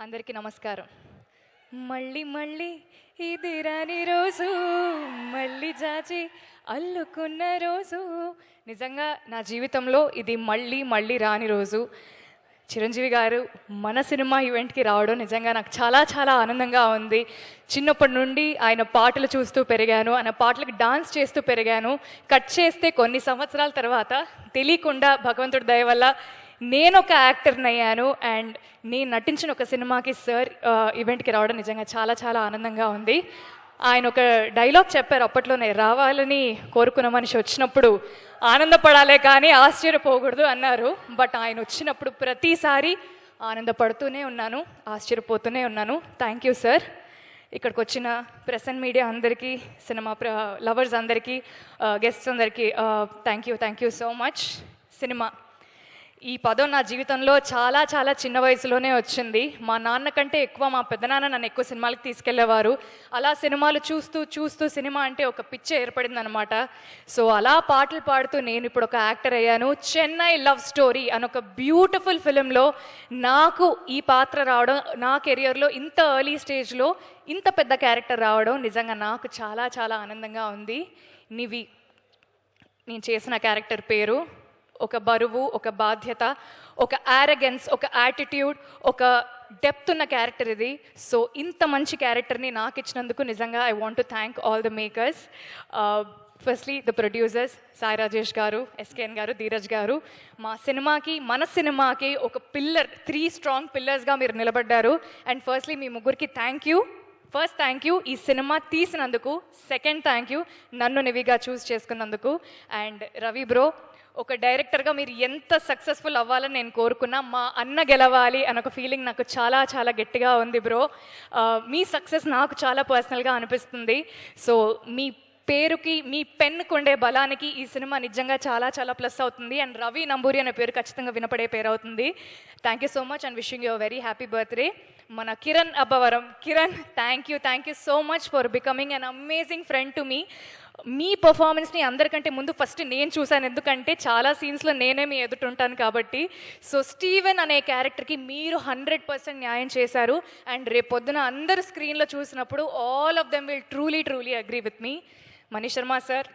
అందరికీ నమస్కారం. మళ్ళీ మళ్ళీ ఇది రాని రోజు, మళ్ళీ జాచి అల్లుకున్న రోజు. నిజంగా నా జీవితంలో ఇది మళ్ళీ మళ్ళీ రాని రోజు. చిరంజీవి గారు మన సినిమా ఈవెంట్కి రావడం నిజంగా నాకు చాలా చాలా ఆనందంగా ఉంది. చిన్నప్పటి నుండి ఆయన పాటలు చూస్తూ పెరిగాను, ఆయన పాటలకు డాన్స్ చేస్తూ పెరిగాను. కట్ చేస్తే కొన్ని సంవత్సరాల తర్వాత తెలియకుండా భగవంతుడి దయ వల్ల నేను ఒక యాక్టర్ని అయ్యాను. అండ్ నేను నటించిన ఒక సినిమాకి సార్ ఈవెంట్కి రావడం నిజంగా చాలా చాలా ఆనందంగా ఉంది. ఆయన ఒక డైలాగ్ చెప్పారు అప్పట్లోనే, రావాలని కోరుకున్న మనిషి వచ్చినప్పుడు ఆనందపడాలే కానీ ఆశ్చర్యపోకూడదు అన్నారు. బట్ ఆయన వచ్చినప్పుడు ప్రతిసారి ఆనందపడుతూనే ఉన్నాను, ఆశ్చర్యపోతూనే ఉన్నాను. Thank you sir. ఇక్కడికి వచ్చిన ప్రెస్ అండ్ మీడియా అందరికీ, సినిమా లవర్స్ అందరికీ, గెస్ట్స్ అందరికీ thank you so much. Cinema ఈ పదం నా జీవితంలో చాలా చాలా చిన్న వయసులోనే వచ్చింది. మా నాన్న కంటే ఎక్కువ మా పెద్దనాన్న నన్ను ఎక్కువ సినిమాలకు తీసుకెళ్లేవారు. అలా సినిమాలు చూస్తూ చూస్తూ సినిమా అంటే ఒక పిచ్చి ఏర్పడింది అనమాట. సో అలా పాటలు పాడుతూ నేను ఇప్పుడు ఒక యాక్టర్ అయ్యాను. చెన్నై లవ్ స్టోరీ అని ఒక బ్యూటిఫుల్ ఫిలింలో నాకు ఈ పాత్ర రావడం, నా కెరియర్లో ఇంత ఎర్లీ స్టేజ్లో ఇంత పెద్ద క్యారెక్టర్ రావడం నిజంగా నాకు చాలా చాలా ఆనందంగా ఉంది. నివి నేను చేసిన క్యారెక్టర్ పేరు. ఒక బరువు, ఒక బాధ్యత, ఒక యారగెన్స్, ఒక యాటిట్యూడ్, ఒక డెప్త్ ఉన్న క్యారెక్టర్ ఇది. సో ఇంత మంచి క్యారెక్టర్ని నాకు ఇచ్చినందుకు నిజంగా I want to thank all the makers. Firstly the producers Sai Rajesh గారు, ఎస్కేఎన్ గారు, ధీరజ్ గారు. మన సినిమాకి ఒక పిల్లర్, 3 స్ట్రాంగ్ పిల్లర్స్గా మీరు నిలబడ్డారు. అండ్ ఫస్ట్లీ మీ ముగ్గురికి thank you. First thank you ఈ సినిమా తీసినందుకు. సెకండ్ థ్యాంక్ యూ నన్ను నివిగా చూస్ చేసుకున్నందుకు. అండ్ రవి బ్రో, ఒక డైరెక్టర్గా మీరు ఎంత సక్సెస్ఫుల్ అవ్వాలని నేను కోరుకున్నా, మా అన్న గెలవాలి అని ఒక ఫీలింగ్ నాకు చాలా చాలా గట్టిగా ఉంది బ్రో. మీ సక్సెస్ నాకు చాలా పర్సనల్గా అనిపిస్తుంది. సో మీ పేరుకి, మీ పెన్నుకు ఉండే బలానికి ఈ సినిమా నిజంగా చాలా చాలా ప్లస్ అవుతుంది. అండ్ రవి నంబూరి అనే పేరు ఖచ్చితంగా వినపడే పేరు అవుతుంది. Thank you so much and wishing you very happy birthday. మన Kiran Abbavaram, Kiran thank you so much for becoming an amazing friend to me. మీ పర్ఫార్మెన్స్ని అందరికంటే ముందు ఫస్ట్ నేను చూశాను, ఎందుకంటే చాలా సీన్స్లో నేనే మీ ఎదుటుంటాను కాబట్టి. సో స్టీవెన్ అనే క్యారెక్టర్కి మీరు 100% న్యాయం చేశారు. అండ్ రేపు పొద్దున అందరు స్క్రీన్లో చూసినప్పుడు all of them will truly agree with me. Mani Sharma sir,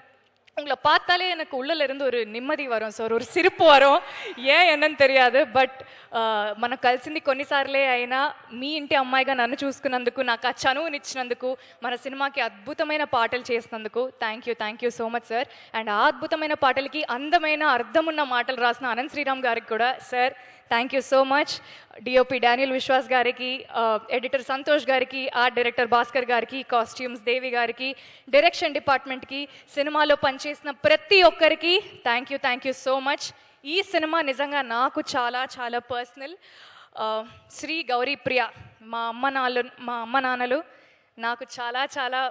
உங்களை பார்த்தாலே எனக்கு உள்ளல இருந்து ஒரு நிம்மதி வரும் சார், ஒரு சிரிப்பு வரும். ஏன் என்னன்னு தெரியாது. బట్ మనం కలిసింది కొన్నిసార్లే అయినా మీ ఇంటి అమ్మాయిగా నన్ను చూసుకున్నందుకు, నాకు ఆ చనువునిచ్చినందుకు, మన సినిమాకి అద్భుతమైన పాటలు చేసినందుకు thank you so much sir. And ఆ అద్భుతమైన పాటలకి అందమైన అర్థమున్న మాటలు రాసిన అనంత్ శ్రీరామ్ గారికి కూడా sir thank you so much. DOP Daniel Vishwas గారికి, ఎడిటర్ సంతోష్ గారికి, ఆర్ట్ డైరెక్టర్ భాస్కర్ గారికి, కాస్ట్యూమ్స్ దేవి గారికి, డైరెక్షన్ డిపార్ట్మెంట్కి, సినిమాలో పనిచేసిన ప్రతి ఒక్కరికి థ్యాంక్ యూ సో మచ్. ఈ సినిమా నిజంగా నాకు చాలా చాలా పర్సనల్. శ్రీ గౌరీ ప్రియ, మా అమ్మ నాన్నలు నాకు చాలా చాలా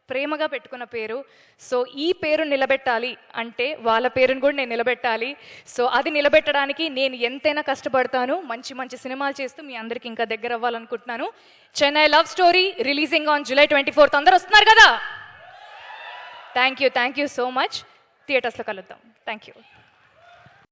ప్రేమగా పెట్టుకున్న పేరు. సో ఈ పేరు నిలబెట్టాలి అంటే వాళ్ళ పేరుని కూడా నేను నిలబెట్టాలి. సో అది నిలబెట్టడానికి నేను ఎంతైనా కష్టపడతాను. మంచి సినిమాలు చేస్తూ మీ అందరికి ఇంకా దగ్గర అవ్వాలనుకుంటున్నాను. Chennai love story releasing on July 24th. అందరూ వస్తున్నారు కదా? Thank you so much. థియేటర్స్లో కలుద్దాం. Thank you.